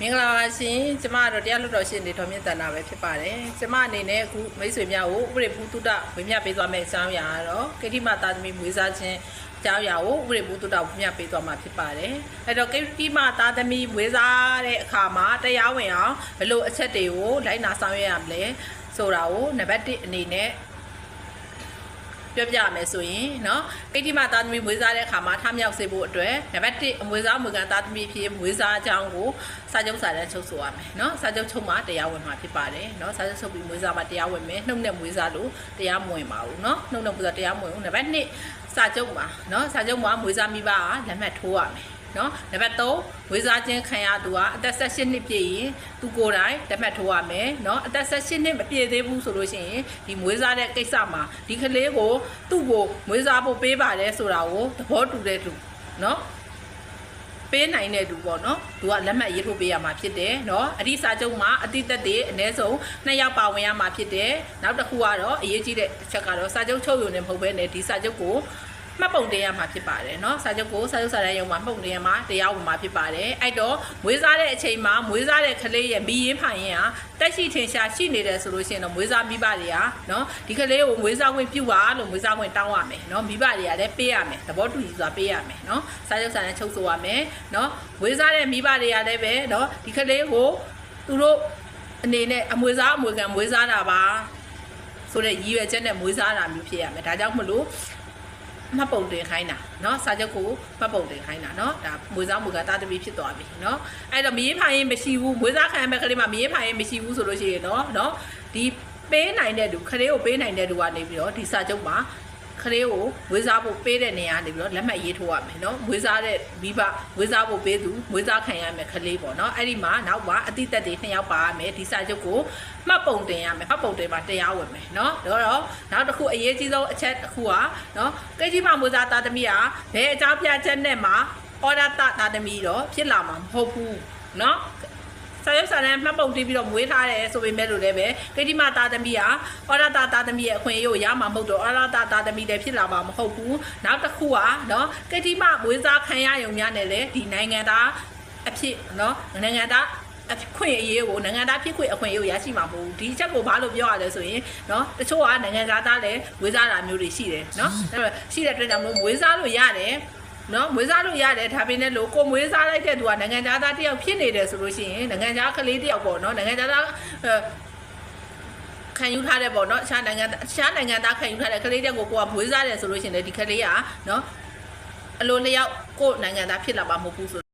မင်္ဂလာပါရှင်ကျမတို့တရားလွတ်တော်ရှင်တွေတော်မြင့်တန်တာပဲဖြစ်ပါတယ်ကျမအနေနဲ့အခုမိတ်ဆွေများကိုဥပဒေဘုတုတဝိမြပေးသွားမယ့်အကြောင်းအရာကတော့ကိတိမသားသမီးမွေးစားခြင်းအကြောင်းအရာကိုဥပဒေဘုတုတဝိမြပေးသွားမှာဖြစ်ပါတယ်အဲ့တော့ကိတိမသားသမီးမွေးစားတဲ့အခါမှာတရားဝင်အောင်ဘယ်လိုအချက်တွေကိုလိုက်နာဆောင်ရွက်ရမလဲဆိုတာကိုနံပါတ်1အနေနဲ့ပြောပြမယ်ဆိုရင်เนาะကိတိမသားသမီးမွေးစားတဲ့အခါမှာထမြောက်စေဖို့အတွက်နံပါတ်1အမွေးစားမွေးကန်သားသမီးဖြစ်မွေးစားအကြောင်းကိုစာချုပ်စာတမ်းချုပ်ဆိုရမယ်เนาะစာချုပ်ချုပ်မှာတရားဝင်မှာဖြစ်ပါတယ်เนาะစာချုပ်ချုပ်ပြီးမွေးစားမှာတရားဝင်မယ်နှုတ်နဲ့မွေးစားလို့တရားမဝင်ပါဘူးเนาะနှုတ်နဲ့မွေးစားတရားမဝင်ဘူးနံပါတ်2စာချုပ်မှာเนาะစာချုပ်မှာမွေးစားမိဘကလက်မှတ်ထိုးရမယ်နော်နံပါတ်3ဝေစားခြင်းခံရသူကအသက်18နှစ်ပြည့်ရင်သူကိုယ်တိုင်လက်မှတ်ထိုးရမယ်နော်အသက်18နှစ်မပြည့်သေးဘူးဆိုလို့ရှိရင်ဒီမွေးစားတဲ့ကိစ္စမှာဒီကလေးကိုသူ့ကိုမွေးစားဖို့ပေးပါတယ်ဆိုတာကိုသဘောတူတဲ့သူနော်ပေးနိုင်တဲ့သူပေါ့နော်သူကလက်မှတ်ရေးထိုးပေးရမှာဖြစ်တယ်နော်အဒီစာချုပ်မှာအတိသက်တွေအနည်းဆုံး2ယောက်ပါဝင်ရမှာဖြစ်တယ်နောက်တစ်ခုကတော့အရေးကြီးတဲ့အချက်ကတော့စာချုပ်ချုပ်ရုံနဲ့မဟုတ်ဘဲနဲ့ဒီစာချုပ်ကိုမှတ်ပုံတင်ရမှာဖြစ်ပါတယ်เนาะစာချုပ်ကိုစာချုပ်စာတမ်းရုံမှာမှတ်ပုံတင်ရမှာတရားဝင်မှာဖြစ်ပါတယ်အဲ့တော့မွေးစားတဲ့အချိန်မှာမွေးစားတဲ့ကလေးရဲ့မိရင်းဖိုင်ရင်ဟာတက်ရှိထင်ရှားရှိနေတယ်ဆိုလို့ရှိရင်တော့မွေးစားမိဘတွေကเนาะဒီကလေးကိုမွေးစားခွင့်ပြုပါလို့မွေးစားခွင့်တောင်းရမယ်เนาะမိဘတွေကလည်းပေးရမယ်သဘောတူညီစွာပေးရမယ်เนาะစာချုပ်စာတမ်းချုပ်ဆိုရမယ်เนาะမွေးစားတဲ့မိဘတွေကလည်းပဲเนาะဒီကလေးကိုသူတို့အနေနဲ့အမွေစားအမွေခံမွေးစားတာပါဆိုတဲ့ရည်ရွယ်ချက်နဲ့မွေးစားတာမျိုးဖြစ်ရမယ်ဒါကြောင့်မလို့မှတ်ပုံတင်ခိုင်းတာเนาะစာချုပ်ကိုမှတ်ပုံတင်ခိုင်းတာเนาะဒါမွေးစားမွေးကတာသမီးဖြစ်သွားပြီเนาะအဲ့တော့မရေးဖိုင်ရင်မရှိဘူးမွေးစားခံရမယ့်ကလေးမှာမရေးဖိုင်ရင်မရှိဘူးဆိုလို့ရှိရင်เนาะဒီပေးနိုင်တဲ့သူကလေးကိုပေးနိုင်တဲ့သူကနေပြီးတော့ဒီစာချုပ်မှာကလေးကိုမွေးစားဖို့ပေးတဲ့နေရာနေပြီးတော့လက်မှတ်ရေးထိုးရမယ်เนาะမွေးစားတဲ့မိဘမွေးစားဖို့ပေးသူမွေးစားခံရမယ့်ကလေးပေါ့เนาะအဲ့ဒီမှာနောက်မှာအတိသက်တွေ2ယောက်ပါရမယ်ဒီစာချုပ်ကိုမှတ်ပုံတင်ရမယ်မှတ်ပုံတင်မှာတရားဝင်မယ်เนาะတော့နောက်တစ်ခုအရေးကြီးဆုံးအချက်တစ်ခုကเนาะကိကြီးမမွေးစားသားသမီးကဘယ်အကြောင်းပြချက်နဲ့မှအော်ဒါသားသမီးတော့ဖြစ်လာမှာမဟုတ်ဘူးเนาะစာရုပ်စာတမ်းမှတ်ပုံတင်ပြီးတော့မွေးထားတယ်ဆိုပေမဲ့လို့လည်းပဲကိတိမသားသမီးကအော်ဒါသားသမီးရဲ့အခွင့်အရေးကိုရမှာမဟုတ်တော့အော်ဒါသားသမီးလည်းဖြစ်လာမှာမဟုတ်ဘူးနောက်တစ်ခုကเนาะကိတိမမွေးစားခံရရုံများနဲ့လေဒီနိုင်ငံသားအဖြစ်เนาะနိုင်ငံသားအခွင့်အရေးကိုနိုင်ငံသားဖြစ်ခွင့်အခွင့်အရေးကိုရရှိမှာမဟုတ်ဘူးဒီချက်ကိုဘာလို့ပြောရလဲဆိုရင်เนาะတချို့ကနိုင်ငံသားလည်းမွေးစားတာမျိုးတွေရှိတယ်เนาะအဲ့တော့ရှိတဲ့အတွက်ကြောင့်မွေးစားလို့ရတယ်နော်မွေးစားလို့ရတယ်ဒါပေမဲ့လို့ကိုမွေးစားလိုက်တဲ့သူကနိုင်ငံသားတယောက်ဖြစ်နေတယ်ဆိုလို့ရှိရင်နိုင်ငံသားကလေးတယောက်ပေါ့နော်နိုင်ငံသားခံယူထားတဲ့ပေါ့နော်အခြားနိုင်ငံသားခံယူထားတဲ့ကလေးတယောက်ကိုကမွေးစားတယ်ဆိုလို့ရှိရင်လည်းဒီကလေးကနော်အလိုလျောက်ကိုနိုင်ငံသားဖြစ်လာမှာမဟုတ်ဘူးဆို